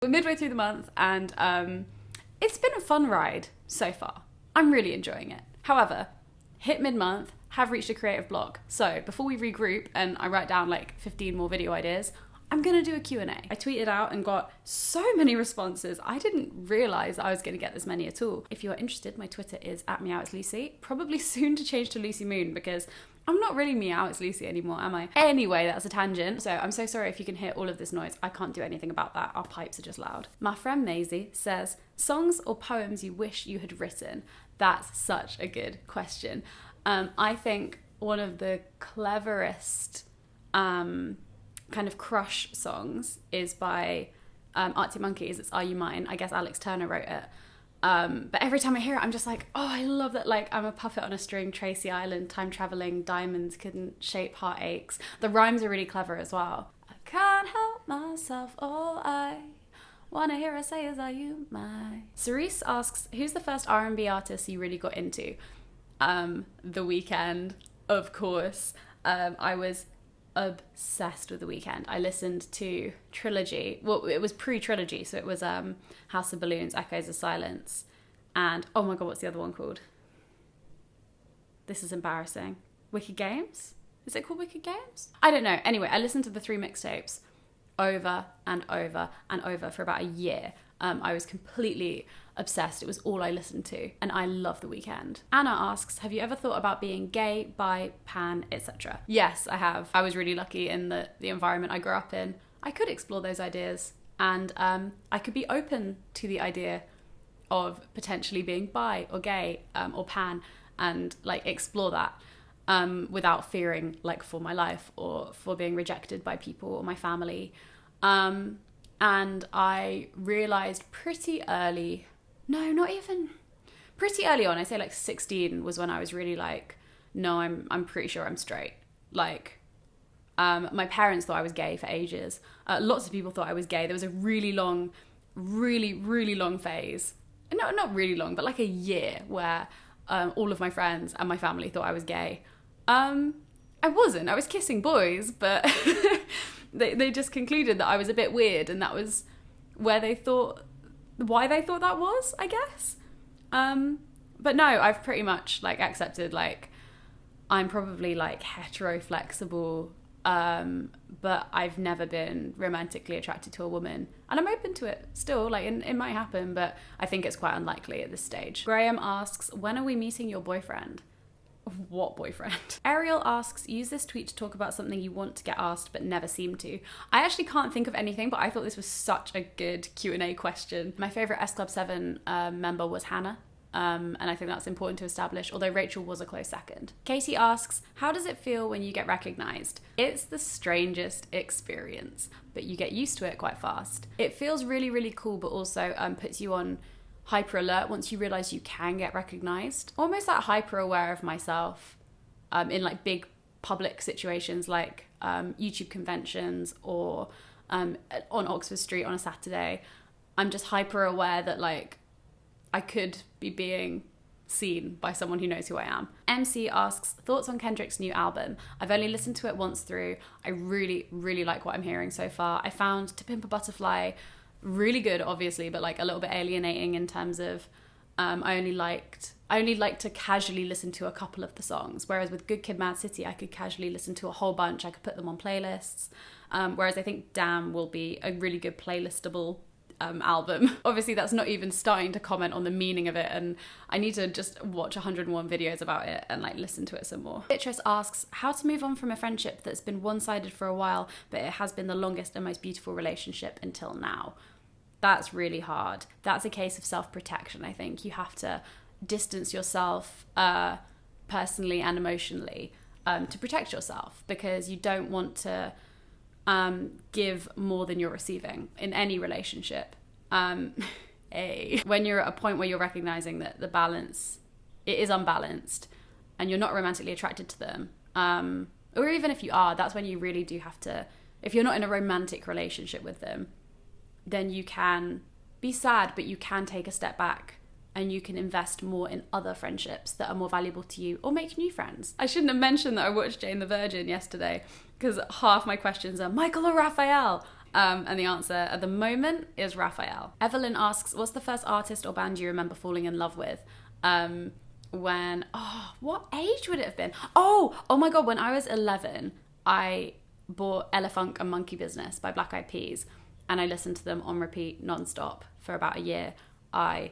We're midway through the month and it's been a fun ride so far. I'm really enjoying it. However, hit mid-month, have reached a creative block. So before we regroup and I write down like 15 more video ideas, I'm gonna do a Q&A. I tweeted out and got so many responses. I didn't realize I was gonna get this many at all. If you're interested, my Twitter is @meowitslucy. Probably soon to change to Lucy Moon because I'm not really Meow It's Lucy anymore, am I? Anyway, that's a tangent. So I'm so sorry if you can hear all of this noise. I can't do anything about that. Our pipes are just loud. My friend Maisie says, songs or poems you wish you had written? That's such a good question. I think one of the cleverest kind of crush songs is by Arctic Monkeys. It's Are You Mine? I guess Alex Turner wrote it. But every time I hear it, I'm just like, oh, I love that. Like, I'm a puppet on a string, Tracy Island, time traveling, diamonds couldn't shape heartaches. The rhymes are really clever as well. I can't help myself, all I wanna hear her say is, are you mine? Cerise asks, who's the first R&B artist you really got into? The Weeknd, of course. I was obsessed with The Weeknd. I listened to Trilogy. Well, it was pre-Trilogy, so it was House of Balloons, Echoes of Silence, and oh my god, what's the other one called? This is embarrassing. Wicked Games? Is it called Wicked Games? I don't know. Anyway, I listened to the 3 mixtapes over and over and over for about a year. I was completely obsessed. It was all I listened to, and I love The Weeknd. Anna asks, have you ever thought about being gay, bi, pan, etc.? Yes, I have. I was really lucky in the environment I grew up in. I could explore those ideas, and I could be open to the idea of potentially being bi or gay or pan, and like explore that without fearing like for my life or for being rejected by people or my family. And I realised pretty early on, I say like 16 was when I was really like, no, I'm pretty sure I'm straight. Like, my parents thought I was gay for ages. Lots of people thought I was gay. There was a really long phase. No, not really long, but like a year where all of my friends and my family thought I was gay. I wasn't. I was kissing boys, but they just concluded that I was a bit weird, and that was why they thought that was, I guess. But no, I've pretty much like accepted like I'm probably like hetero flexible, but I've never been romantically attracted to a woman, and I'm open to it still. Like it might happen, but I think it's quite unlikely at this stage. Graham asks, when are we meeting your boyfriend? What boyfriend? Ariel asks, use this tweet to talk about something you want to get asked but never seem to. I actually can't think of anything, but I thought this was such a good Q&A question. My favourite S Club 7 member was Hannah, and I think that's important to establish, although Rachel was a close second. Katie asks, how does it feel when you get recognised? It's the strangest experience, but you get used to it quite fast. It feels really, really cool, but also puts you on hyper alert once you realize you can get recognized. Almost like hyper aware of myself in like big public situations like YouTube conventions or on Oxford Street on a Saturday. I'm just hyper aware that like I could be being seen by someone who knows who I am. MC asks, thoughts on Kendrick's new album? I've only listened to it once through. I really, really like what I'm hearing so far. I found To Pimp a Butterfly really good, obviously, but like a little bit alienating in terms of I only liked to casually listen to a couple of the songs, whereas with Good Kid Mad City I could casually listen to a whole bunch. I could put them on playlists, whereas I think Damn will be a really good playlistable album. Obviously that's not even starting to comment on the meaning of it, and I need to just watch 101 videos about it and like listen to it some more. Beatrice asks, how to move on from a friendship that's been one-sided for a while, but it has been the longest and most beautiful relationship until now. That's really hard. That's a case of self-protection. I think you have to distance yourself personally and emotionally to protect yourself, because you don't want to give more than you're receiving in any relationship. When you're at a point where you're recognizing that the balance, it is unbalanced and you're not romantically attracted to them, or even if you are, that's when you really do have to, if you're not in a romantic relationship with them, then you can be sad, but you can take a step back and you can invest more in other friendships that are more valuable to you, or make new friends. I shouldn't have mentioned that I watched Jane the Virgin yesterday, because half my questions are Michael or Raphael. And the answer at the moment is Raphael. Evelyn asks, what's the first artist or band you remember falling in love with? What age would it have been? Oh my God, when I was 11, I bought Elephunk and Monkey Business by Black Eyed Peas, and I listened to them on repeat non-stop for about a year. I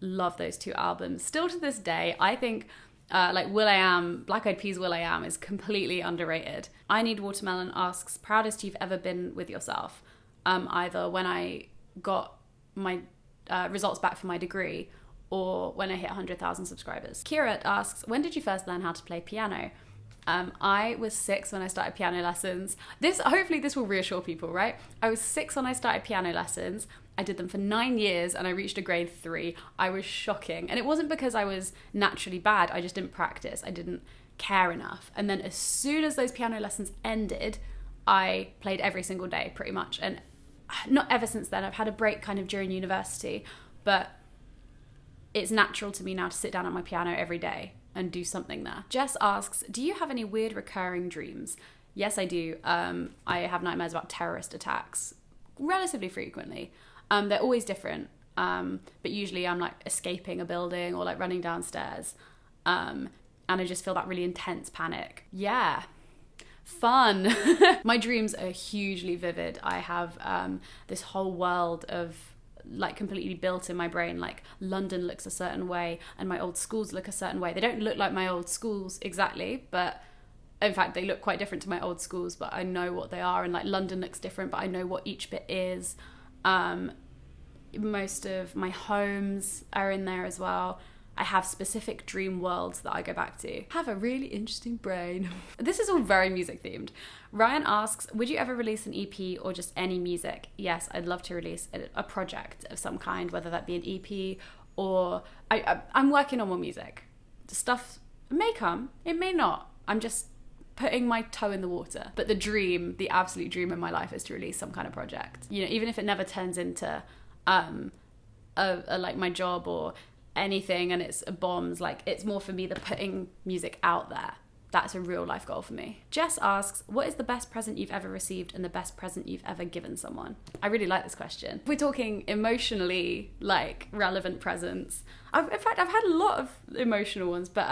love those two albums. Still to this day, I think will.i.am, Black Eyed Peas will.i.am is completely underrated. I Need Watermelon asks, proudest you've ever been with yourself? Either when I got my results back for my degree or when I hit 100,000 subscribers. Kira asks, when did you first learn how to play piano? I was 6 when I started piano lessons. Hopefully this will reassure people, right? I was 6 when I started piano lessons. I did them for 9 years and I reached a grade 3. I was shocking. And it wasn't because I was naturally bad. I just didn't practice. I didn't care enough. And then as soon as those piano lessons ended, I played every single day pretty much. And not ever since then. I've had a break kind of during university, but it's natural to me now to sit down at my piano every day and do something there. Jess asks, do you have any weird recurring dreams? Yes, I do. I have nightmares about terrorist attacks relatively frequently. They're always different, but usually I'm like escaping a building or like running downstairs, and I just feel that really intense panic. Yeah, fun. My dreams are hugely vivid. I have this whole world of like completely built in my brain. Like London looks a certain way and my old schools look a certain way. They don't look like my old schools exactly, but in fact they look quite different to my old schools, but I know what they are. And like London looks different, but I know what each bit is. Most of my homes are in there as well. I have specific dream worlds that I go back to. Have a really interesting brain. This is all very music themed. Ryan asks, would you ever release an EP or just any music? Yes, I'd love to release a project of some kind, whether that be an EP or I'm working on more music. The stuff may come, it may not. I'm just putting my toe in the water. But the absolute dream in my life is to release some kind of project. You know, even if it never turns into like my job or anything and it's bombs, like it's more for me the putting music out there. That's a real life goal for me. Jess asks, what is the best present you've ever received and the best present you've ever given someone? I really like this question. If we're talking emotionally like relevant presents, in fact I've had a lot of emotional ones, but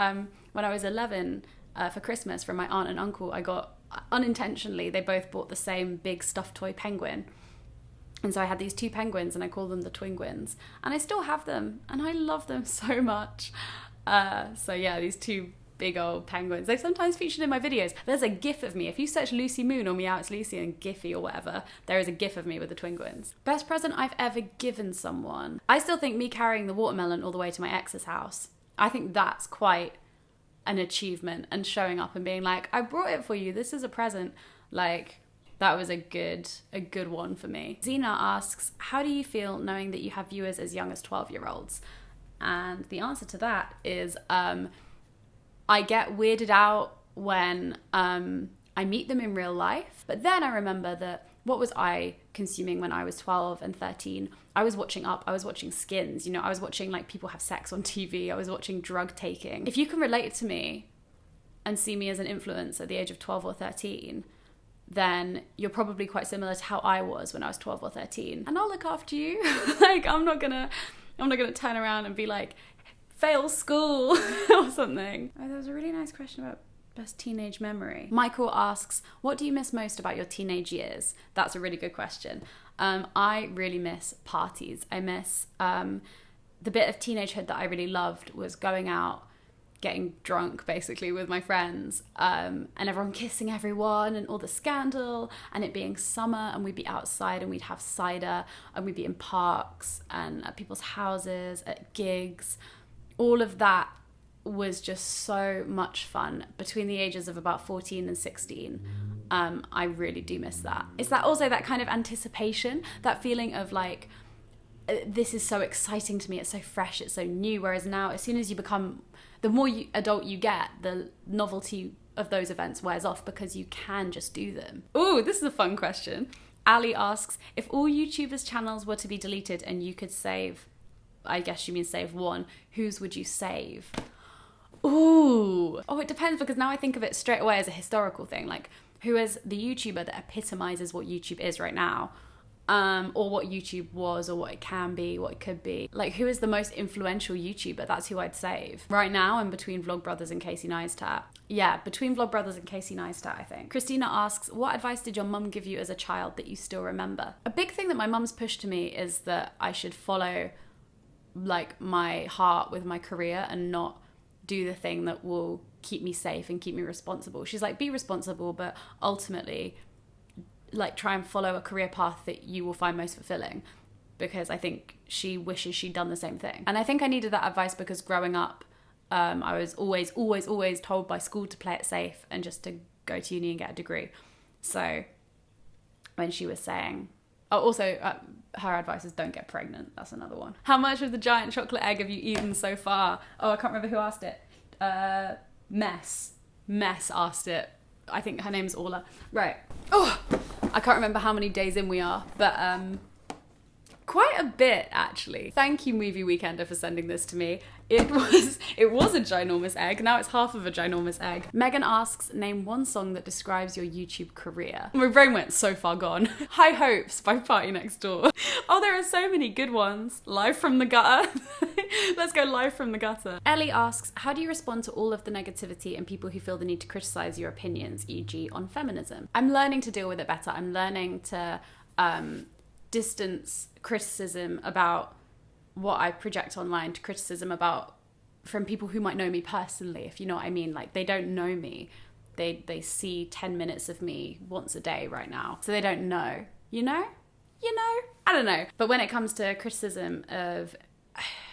when I was 11 for Christmas from my aunt and uncle, I got, unintentionally, they both bought the same big stuffed toy penguin. And so I had these 2 penguins and I call them the Twingwins. And I still have them and I love them so much. So yeah, these 2 big old penguins. They've sometimes featured in my videos. There's a gif of me. If you search Lucy Moon or Meow It's Lucy and Giphy or whatever, there is a gif of me with the Twingwins. Best present I've ever given someone. I still think me carrying the watermelon all the way to my ex's house, I think that's quite an achievement, and showing up and being like, I brought it for you. This is a present. Like, that was a good one for me. Zena asks, how do you feel knowing that you have viewers as young as 12-year-olds? And the answer to that is I get weirded out when I meet them in real life. But then I remember that what was I consuming when I was 12 and 13? I was watching Up, I was watching Skins, you know, I was watching like people have sex on TV, I was watching drug taking. If you can relate to me and see me as an influence at the age of 12 or 13, then you're probably quite similar to how I was when I was 12 or 13. And I'll look after you. Like, I'm not gonna turn around and be like, fail school or something. Oh, there was a really nice question about best teenage memory. Michael asks, what do you miss most about your teenage years? That's a really good question. I really miss parties. I miss the bit of teenagehood that I really loved was going out, getting drunk basically with my friends, and everyone kissing everyone and all the scandal, and it being summer and we'd be outside and we'd have cider and we'd be in parks and at people's houses, at gigs. All of that was just so much fun between the ages of about 14 and 16. I really do miss that. It's that also that kind of anticipation, that feeling of like, this is so exciting to me, it's so fresh, it's so new. Whereas now, as soon as you become, the more adult you get, the novelty of those events wears off because you can just do them. Ooh, this is a fun question. Ali asks, if all YouTubers' channels were to be deleted and you could save, I guess you mean save one, whose would you save? Ooh. Oh, it depends, because now I think of it straight away as a historical thing. Like, who is the YouTuber that epitomizes what YouTube is right now? or what YouTube was, or what it can be, what it could be. Like, who is the most influential YouTuber? That's who I'd save. Right now, I'm between Vlogbrothers and Casey Neistat. Yeah, between Vlogbrothers and Casey Neistat, I think. Christina asks, what advice did your mum give you as a child that you still remember? A big thing that my mum's pushed to me is that I should follow, like, my heart with my career and not do the thing that will keep me safe and keep me responsible. She's like, be responsible, but ultimately, like, try and follow a career path that you will find most fulfilling, because I think she wishes she'd done the same thing. And I think I needed that advice because growing up, I was always told by school to play it safe and just to go to uni and get a degree. So when she was saying, her advice is don't get pregnant. That's another one. How much of the giant chocolate egg have you eaten so far? Oh, I can't remember who asked it. Mess asked it. I think her name's Orla. Right. Oh, I can't remember how many days in we are, but quite a bit, actually. Thank you, Movie Weekender, for sending this to me. It was a ginormous egg. Now it's half of a ginormous egg. Megan asks, name one song that describes your YouTube career. My brain went so far gone. High Hopes by Party Next Door. Oh, there are so many good ones. Live from the Gutter. Let's go Live from the Gutter. Ellie asks, how do you respond to all of the negativity and people who feel the need to criticize your opinions, e.g. on feminism? I'm learning to deal with it better. I'm learning to distance criticism about what I project online to criticism from people who might know me personally, if you know what I mean. Like, they don't know me. They see 10 minutes of me once a day right now. So they don't know. You know? I don't know. But when it comes to criticism of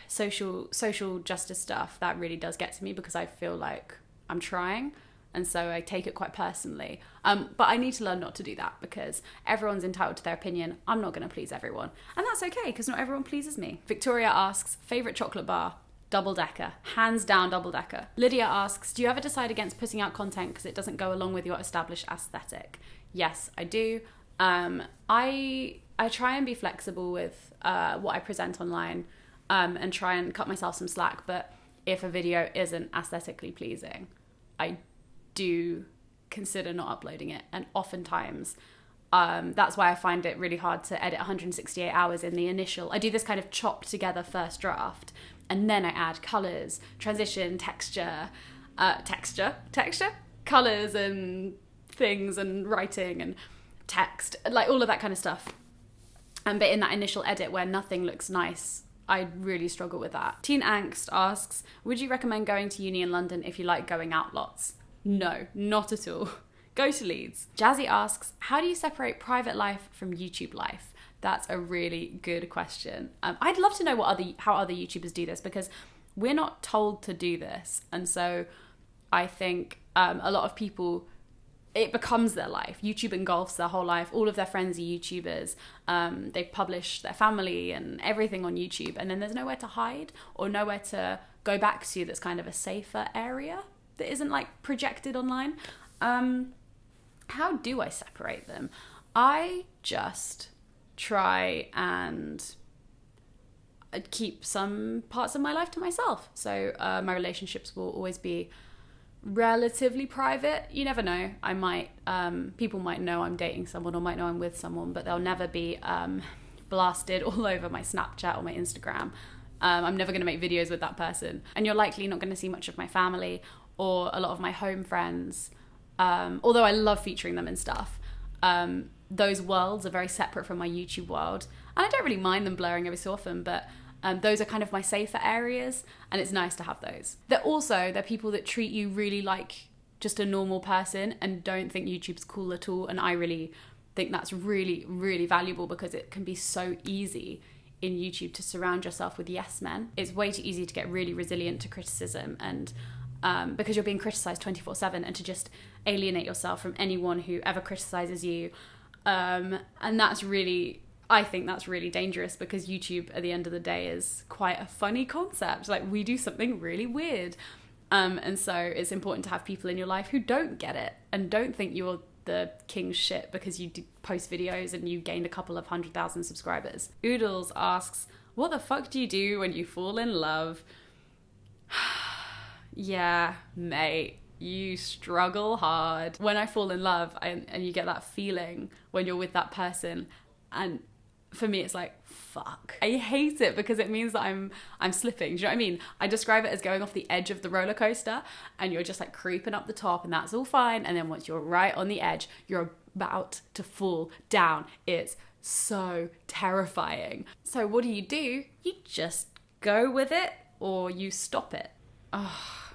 social justice stuff, that really does get to me because I feel like I'm trying. And so I take it quite personally. But I need to learn not to do that because everyone's entitled to their opinion. I'm not going to please everyone. And that's okay because not everyone pleases me. Victoria asks, favourite chocolate bar? Double Decker. Hands down Double Decker. Lydia asks, do you ever decide against putting out content because it doesn't go along with your established aesthetic? Yes, I do. I try and be flexible with what I present online and try and cut myself some slack. But if a video isn't aesthetically pleasing, I do consider not uploading it. And oftentimes that's why I find it really hard to edit 168 hours in the initial. I do this kind of chopped together first draft, and then I add colours, transition, texture, colours and things and writing and text, like all of that kind of stuff. But in that initial edit where nothing looks nice, I really struggle with that. Teen Angst asks, would you recommend going to uni in London if you like going out lots? No, not at all. Go to Leeds. Jazzy asks, how do you separate private life from YouTube life? That's a really good question. I'd love to know how other YouTubers do this because we're not told to do this. And so I think a lot of people, it becomes their life. YouTube engulfs their whole life. All of their friends are YouTubers. They publish their family and everything on YouTube. And then there's nowhere to hide or nowhere to go back to that's kind of a safer area that isn't like projected online. How do I separate them? I just try and keep some parts of my life to myself. So my relationships will always be relatively private. You never know. I might, people might know I'm dating someone or might know I'm with someone, but they'll never be blasted all over my Snapchat or my Instagram. I'm never going to make videos with that person. And you're likely not going to see much of my family or a lot of my home friends, although I love featuring them and stuff. Those worlds are very separate from my YouTube world. And I don't really mind them blurring every so often, but those are kind of my safer areas, and it's nice to have those. They're people that treat you really like just a normal person and don't think YouTube's cool at all, and I really think that's really, really valuable because it can be so easy in YouTube to surround yourself with yes men. It's way too easy to get really resilient to criticism and because you're being criticized 24/7 and to just alienate yourself from anyone who ever criticizes you. And I think that's really dangerous because YouTube at the end of the day is quite a funny concept. Like, we do something really weird. And so it's important to have people in your life who don't get it and don't think you're the king's shit because you post videos and you gained a couple of 100,000 subscribers. Oodles asks, what the fuck do you do when you fall in love? Yeah, mate, you struggle hard. When I fall in love and you get that feeling when you're with that person and for me, it's like, fuck. I hate it because it means that I'm slipping. Do you know what I mean? I describe it as going off the edge of the roller coaster and you're just like creeping up the top and that's all fine. And then once you're right on the edge, you're about to fall down. It's so terrifying. So what do? You just go with it or you stop it. Oh,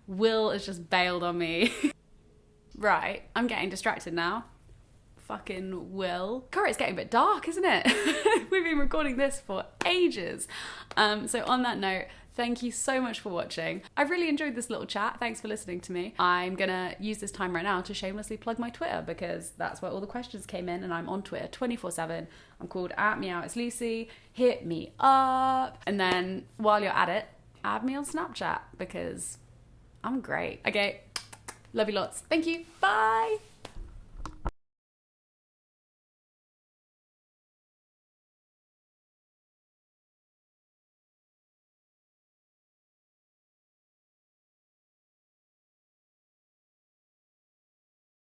Will has just bailed on me. Right, I'm getting distracted now. Fucking Will. God, it's getting a bit dark, isn't it? We've been recording this for ages. So on that note, thank you so much for watching. I've really enjoyed this little chat. Thanks for listening to me. I'm gonna use this time right now to shamelessly plug my Twitter because that's where all the questions came in and I'm on Twitter 24/7. I'm called @meowitslucy. Hit me up. And then while you're at it, add me on Snapchat because I'm great. Okay, love you lots. Thank you. Bye.